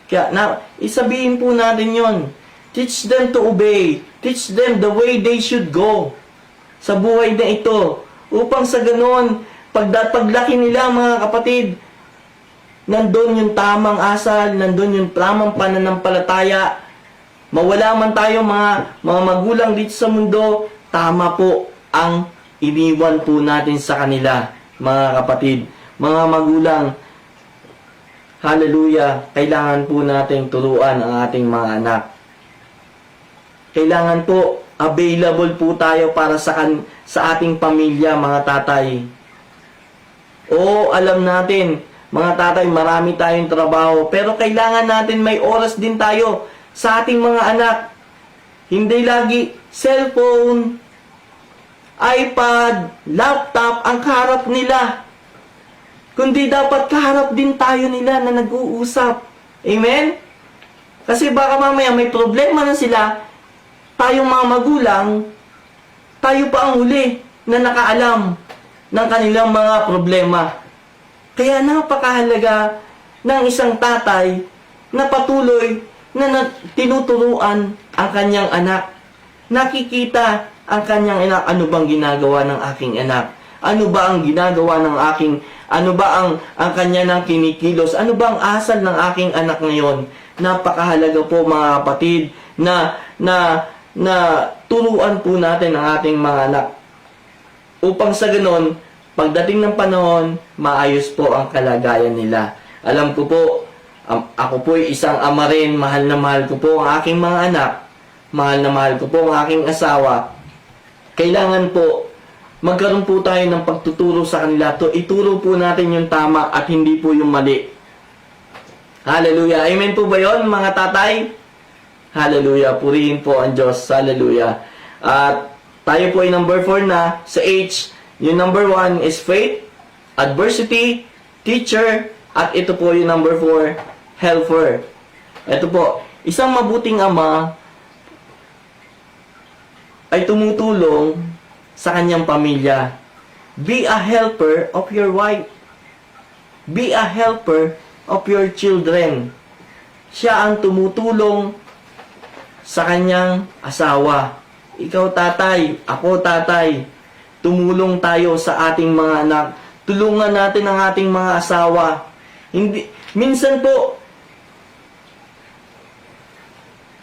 Kaya isabihin po natin yon. Teach them to obey. Teach them the way they should go sa buhay na ito. Upang sa ganon, paglaki nila mga kapatid, nandun yung tamang asal, nandun yung tamang pananampalataya. Mawala man tayo mga magulang dito sa mundo, tama po ang iniwan po natin sa kanila, mga kapatid. Mga magulang, hallelujah, kailangan po nating turuan ang ating mga anak. Kailangan po, available po tayo para sa ating pamilya, mga tatay. Oo, alam natin, mga tatay, marami tayong trabaho, pero kailangan natin may oras din tayo sa ating mga anak. Hindi lagi cellphone, iPad, laptop ang kaharap nila. Kundi dapat kaharap din tayo nila na nag-uusap. Amen? Kasi baka mamaya may problema na sila, tayong mga magulang, tayo pa ang huli na nakaalam ng kanilang mga problema. Kaya napakahalaga ng isang tatay na patuloy na tinuturuan ang kanyang anak. Nakikita ang kanyang anak, ano bang ginagawa ng aking anak? Ano ba ang ginagawa ng aking, ano ba ang kanya ng kinikilos? Ano ba ang asal ng aking anak ngayon? Napakahalaga po mga kapatid na turuan po natin ang ating mga anak. Upang sa ganon, pagdating ng panahon, maayos po ang kalagayan nila. Alam ko po, ako po ay isang ama rin, mahal na mahal ko po ang aking mga anak. Mahal na mahal ko po ang aking asawa. Kailangan po, magkaroon po tayo ng pagtuturo sa kanila. Ituro po natin yung tama at hindi po yung mali. Hallelujah. Amen po ba yun, mga tatay? Hallelujah. Purihin po ang Diyos. Hallelujah. At tayo po ay number 4 na. Sa H, yung number 1 is faith, adversity, teacher, at ito po yung number 4, helper. Ito po, isang mabuting ama ay tumutulong sa kanyang pamilya. Be a helper of your wife. Be a helper of your children. Siya ang tumutulong sa kanyang asawa. Ikaw tatay, ako tatay. Tumulong tayo sa ating mga anak. Tulungan natin ang ating mga asawa. Minsan po,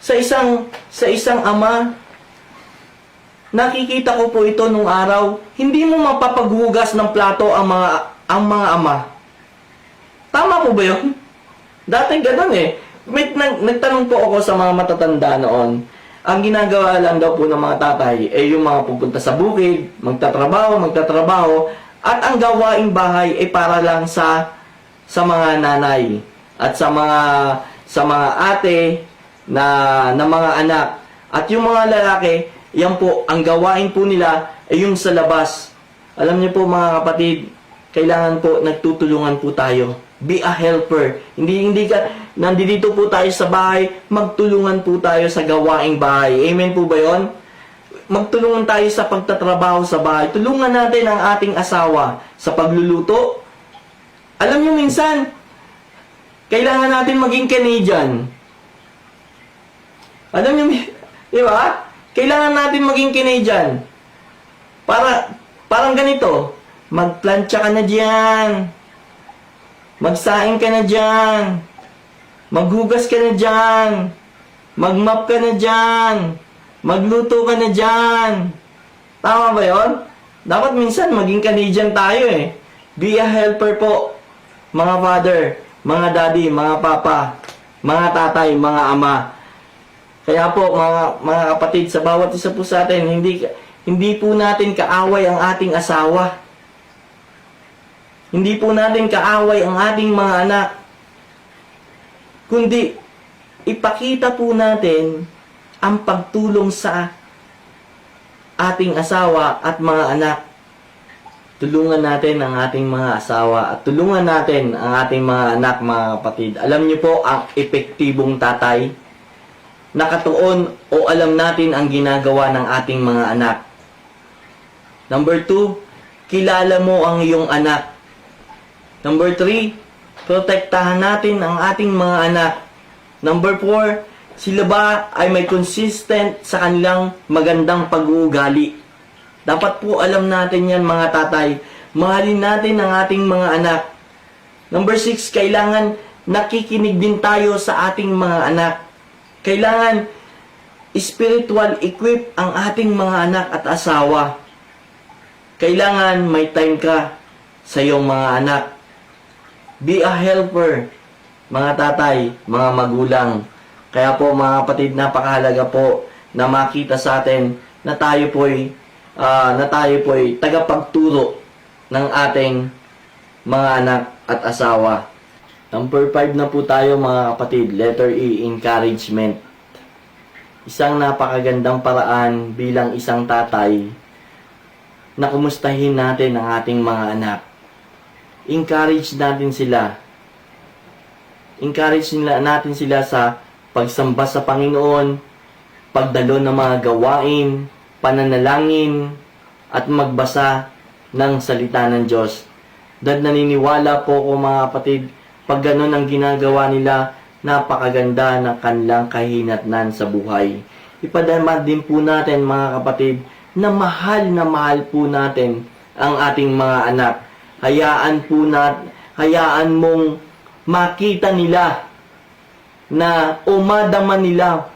sa isang ama, nakikita ko po ito nung araw, hindi mo mapapaghugas ng plato ang mga ama. Tama po ba yun? Dati ganun eh. Nagtanong po ako sa mga matatanda noon. Ang ginagawa lang daw po ng mga tatay ay yung mga pupunta sa bukid, magtatrabaho, at ang gawaing bahay ay para lang sa mga nanay at sa mga ate na mga anak. At yung mga lalaki, yan po, ang gawain po nila ay yung sa labas. Alam niyo po mga kapatid, kailangan po nagtutulungan po tayo. Be a helper. Hindi nandito po tayo sa bahay, magtulungan po tayo sa gawaing bahay. Amen po ba yon? Magtulungan tayo sa pagtatrabaho sa bahay. Tulungan natin ang ating asawa sa pagluluto. Alam niyo minsan, kailangan natin maging Canadian. Alam niyo, di ba? Kailangan natin maging Canadian. Parang ganito, magplantsa ka na diyan. Magsaing ka na diyan. Maghugas ka na diyan. Magmap ka na diyan. Magluto ka na diyan. Tama ba 'yon? Dapat minsan maging Canadian tayo eh. Be a helper po. Mga father, mga daddy, mga papa, mga tatay, mga ama. Kaya po mga kapatid, sa bawat isa po sa atin, hindi po natin kaaway ang ating asawa. Hindi po natin kaaway ang ating mga anak. Kundi ipakita po natin ang pagtulong sa ating asawa at mga anak. Tulungan natin ang ating mga asawa at tulungan natin ang ating mga anak, mga kapatid. Alam niyo po ang epektibong tatay? Nakatuon o alam natin ang ginagawa ng ating mga anak. Number 2, kilala mo ang iyong anak. Number 3, protektahan natin ang ating mga anak. Number 4, sila ba ay may consistent sa kanilang magandang pag-uugali? Dapat po alam natin yan, mga tatay. Mahalin natin ang ating mga anak. Number 6, kailangan nakikinig din tayo sa ating mga anak. Kailangan spiritual equip ang ating mga anak at asawa. Kailangan may time ka sa iyong mga anak. Be a helper, mga tatay, mga magulang. Kaya po mga kapatid, napakahalaga po na makita sa atin na tayo po'y tagapagturo ng ating mga anak at asawa. Number 5 na po tayo mga kapatid, letter E, encouragement. Isang napakagandang paraan bilang isang tatay na kumustahin natin ang ating mga anak. Encourage natin sila. Encourage natin sila sa pagsamba sa Panginoon, pagdalo ng mga gawain, pananalangin, at magbasa ng salita ng Diyos. Dahil naniniwala po ko mga kapatid, pag ganun ang ginagawa nila, napakaganda ng kanilang kahinatnan sa buhay. Ipadama din po natin mga kapatid, na mahal po natin ang ating mga anak. Hayaan mong makita nila na umadama nila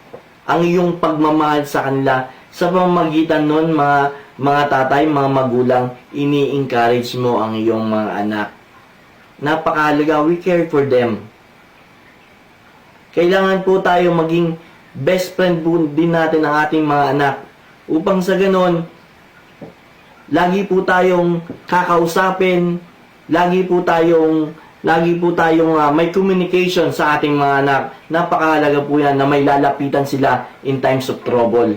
ang iyong pagmamahal sa kanila sa pamamagitan nun mga tatay, mga magulang, ini-encourage mo ang iyong mga anak. Napakahalaga, we care for them. Kailangan po tayo maging best friend po din natin ang ating mga anak upang sa ganon, lagi po tayong kakausapin, lagi po tayong may communication sa ating mga anak. Napakahalaga po yan na may lalapitan sila in times of trouble.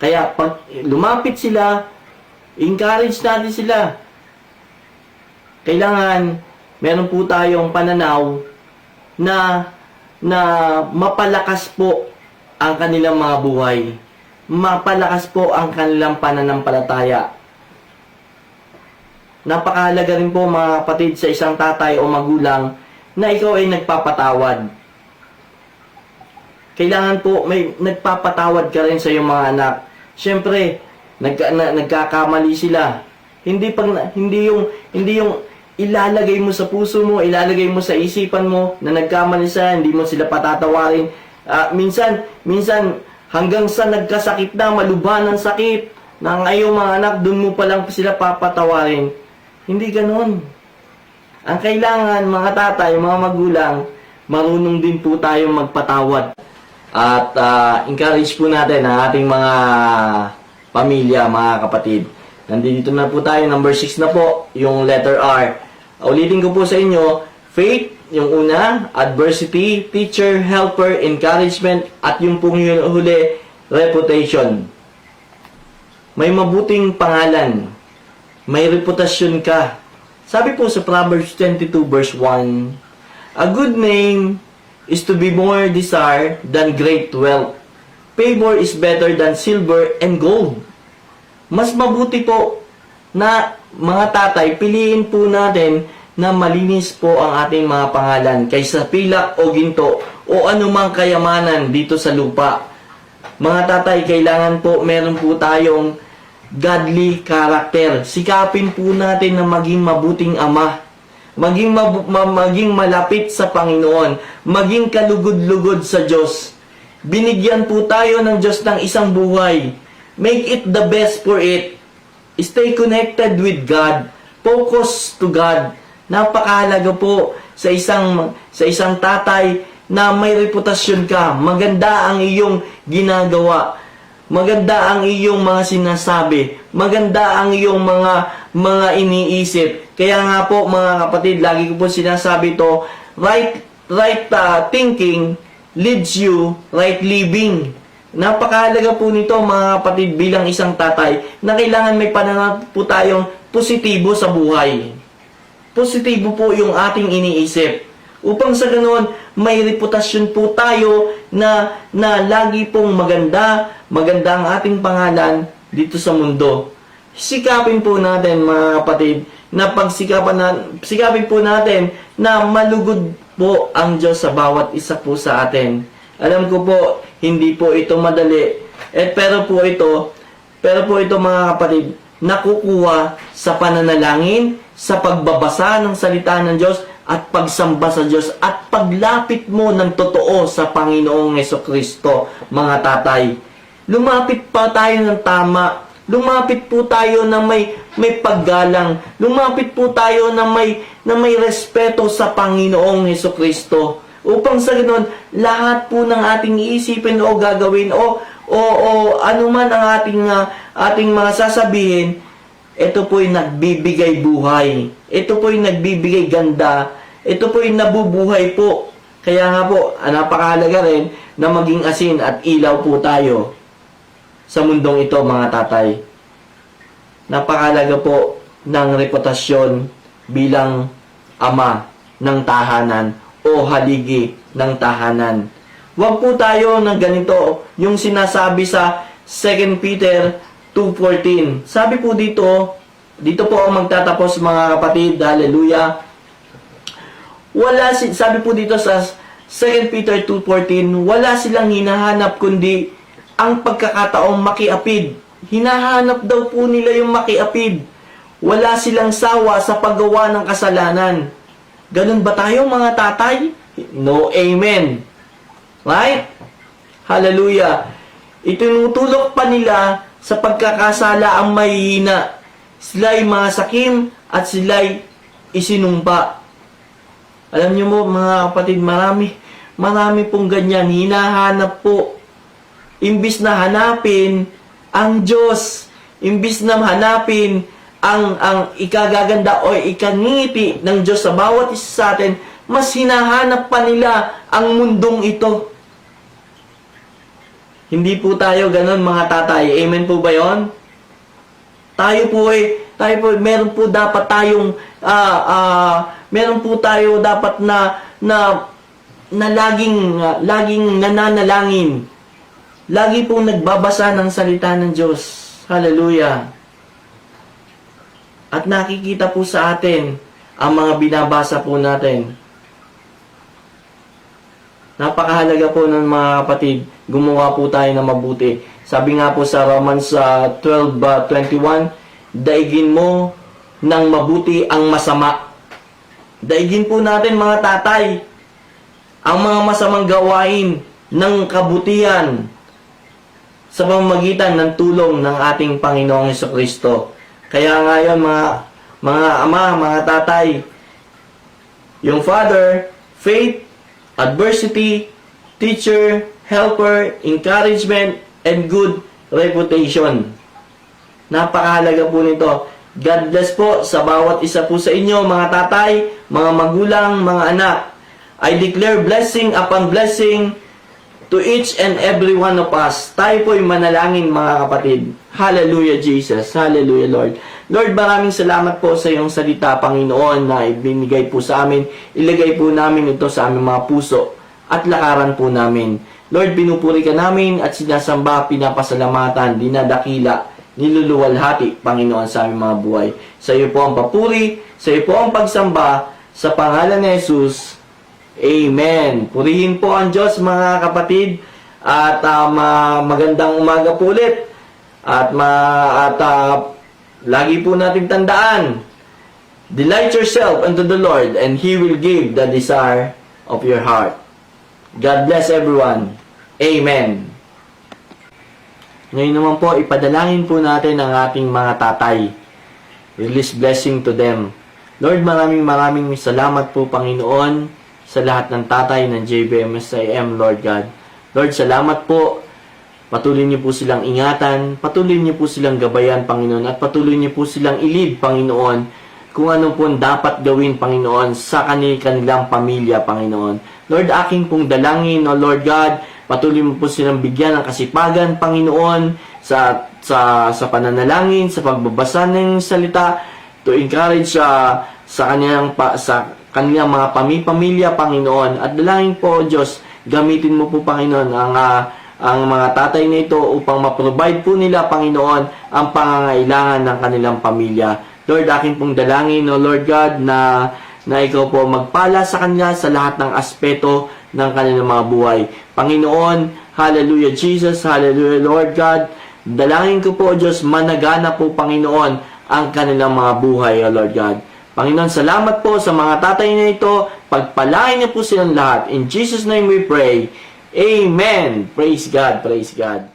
Kaya pag lumapit sila, encourage natin sila. Kailangan meron po tayong pananaw na mapalakas po ang kanilang mga buhay. Mapalakas po ang kanilang pananampalataya. Napakahalaga rin po mga kapatid sa isang tatay o magulang na ikaw ay nagpapatawad. Kailangan po may nagpapatawad ka rin sa iyong mga anak. Siyempre, nagkakamali sila. Hindi yung ilalagay mo sa puso mo, ilalagay mo sa isipan mo na nagkamali sila, hindi mo sila patatawarin. Minsan hanggang sa nagkasakit na, malubhan ng sakit ng iyong mga anak, dun mo pa lang sila papatawarin. Hindi ganoon. Ang kailangan, mga tatay, mga magulang, marunong din po tayong magpatawad. At encourage po natin ang ating mga pamilya, mga kapatid. Nandito na po tayo, number 6 na po, yung letter R. Ulitin ko po sa inyo, faith, yung una, adversity, teacher, helper, encouragement, at yung pong huli, reputation. May mabuting pangalan. May reputasyon ka. Sabi po sa Proverbs 22 verse 1, a good name is to be more desired than great wealth. Favor is better than silver and gold. Mas mabuti po na mga tatay, piliin po natin na malinis po ang ating mga pangalan kaysa pilak o ginto o anumang kayamanan dito sa lupa. Mga tatay, kailangan po meron po tayong godly character. Sikapin po natin na maging mabuting ama. Maging malapit sa Panginoon. Maging kalugod-lugod sa Diyos. Binigyan po tayo ng Diyos ng isang buhay. Make it the best for it. Stay connected with God. Focus to God. Napakahalaga po sa isang tatay na may reputasyon ka. Maganda ang iyong ginagawa. Maganda ang iyong mga sinasabi. Maganda ang iyong mga iniisip. Kaya nga po mga kapatid, lagi ko po sinasabi to, right thinking leads you right living. Napakahalaga po nito mga kapatid bilang isang tatay na kailangan may pananaw po tayong positibo sa buhay. Positibo po yung ating iniisip. Upang sa ganoon, may reputasyon po tayo na lagi pong maganda ang ating pangalan dito sa mundo. Sikapin po natin mga kapatid na sikapin po natin na malugod po ang Diyos sa bawat isa po sa atin. Alam ko po, hindi po ito madali. Pero po ito mga kapatid, nakukuha sa pananalangin, sa pagbabasa ng salita ng Diyos, at pagsamba sa Diyos, at paglapit mo ng totoo sa Panginoong Hesukristo, mga tatay. Lumapit pa tayo ng tama. Lumapit po tayo na may paggalang. Lumapit po tayo na may respeto sa Panginoong Hesukristo. Upang sa ganoon, lahat po ng ating iisipin o gagawin o anuman ang ating mga sasabihin, ito po'y nagbibigay buhay. Ito po'y nagbibigay ganda. Ito po'y nabubuhay po. Kaya nga po, napakahalaga rin na maging asin at ilaw po tayo sa mundong ito, mga tatay. Napakahalaga po ng reputasyon bilang ama ng tahanan o haligi ng tahanan. Huwag po tayo ng ganito, yung sinasabi sa 2 Peter 2:14. Sabi po dito po ang magtatapos mga kapatid, hallelujah. Sabi po dito sa 2 Peter 2:14, wala silang hinahanap kundi ang pagkakataong makiapid. Hinahanap daw po nila yung makiapid. Wala silang sawa sa paggawa ng kasalanan. Ganun ba tayo mga tatay? No, amen. Right? Hallelujah. Itinutulok pa nila sa pagkakasala ang mahihina. Sila'y mga sakim at sila'y isinumpa. Alam niyo mo mga kapatid, marami pong ganyan. Hinahanap po. Imbis na hanapin ang Diyos, imbis na hanapin ang ikagaganda o ikangiti ng Diyos sa bawat isa sa atin, mas hinahanap pa nila ang mundong ito. Hindi po tayo ganun mga tatay. Amen po ba yon? Tayo po meron po dapat tayong meron po tayo dapat na laging nananalangin. Lagi pong nagbabasa ng salita ng Diyos. Hallelujah. At nakikita po sa atin ang mga binabasa po natin. Napakahalaga po ng mga kapatid, gumawa po tayo ng mabuti. Sabi nga po sa Romans 12:21, daigin mo ng mabuti ang masama. Daigin po natin mga tatay ang mga masamang gawain ng kabutihan sa pamamagitan ng tulong ng ating Panginoong Hesukristo. Kaya ngayon mga ama, mga tatay, yung father, faith, adversity, teacher, helper, encouragement, and good reputation. Napakahalaga po nito. God bless po sa bawat isa po sa inyo, mga tatay, mga magulang, mga anak. I declare blessing upon blessing to each and every one of us. Tayo po'y manalangin mga kapatid. Hallelujah Jesus. Hallelujah Lord. Lord, maraming salamat po sa iyong salita, Panginoon, na ibinigay po sa amin. Ilagay po namin ito sa aming mga puso at lakaran po namin. Lord, pinupuri ka namin at sinasamba, pinapasalamatan, dinadakila, niluluwalhati, Panginoon, sa aming mga buhay. Sa iyo po ang papuri, sa iyo po ang pagsamba, sa pangalan ni Jesus. Amen. Purihin po ang Diyos mga kapatid at magandang umaga po ulit. At lagi po natin tandaan, delight yourself unto the Lord and He will give the desire of your heart. God bless everyone. Amen. Ngayon naman po, ipadalangin po natin ang ating mga tatay. Release blessing to them. Lord, maraming salamat po, Panginoon, sa lahat ng tatay ng JBMSIM, Lord God. Lord, salamat po. Patuloy niyo po silang ingatan, patuloy niyo po silang gabayan, Panginoon, at patuloy niyo po silang ilid, Panginoon, kung ano po dapat gawin, Panginoon, sa kanilang pamilya, Panginoon. Lord, aking pong dalangin, O Lord God, Patuloy mo po silang bigyan ng kasipagan, Panginoon, sa pananalangin, sa pagbabasa ng salita, to encourage sa kanilang mga pamilya, Panginoon. At dalangin po, Diyos, gamitin mo po, Panginoon, ang mga tatay na ito upang ma-provide po nila, Panginoon, ang pangangailangan ng kanilang pamilya. Lord, akin pong dalangin, O Lord God, na ikaw po magpala sa kanila sa lahat ng aspeto ng kanilang mga buhay. Panginoon, hallelujah Jesus, hallelujah Lord God, dalangin ko po, Diyos, managana po, Panginoon, ang kanilang mga buhay, O Lord God. Panginoon, salamat po sa mga tatay na ito, pagpalain niyo po silang lahat. In Jesus' name we pray. Amen. Praise God, praise God.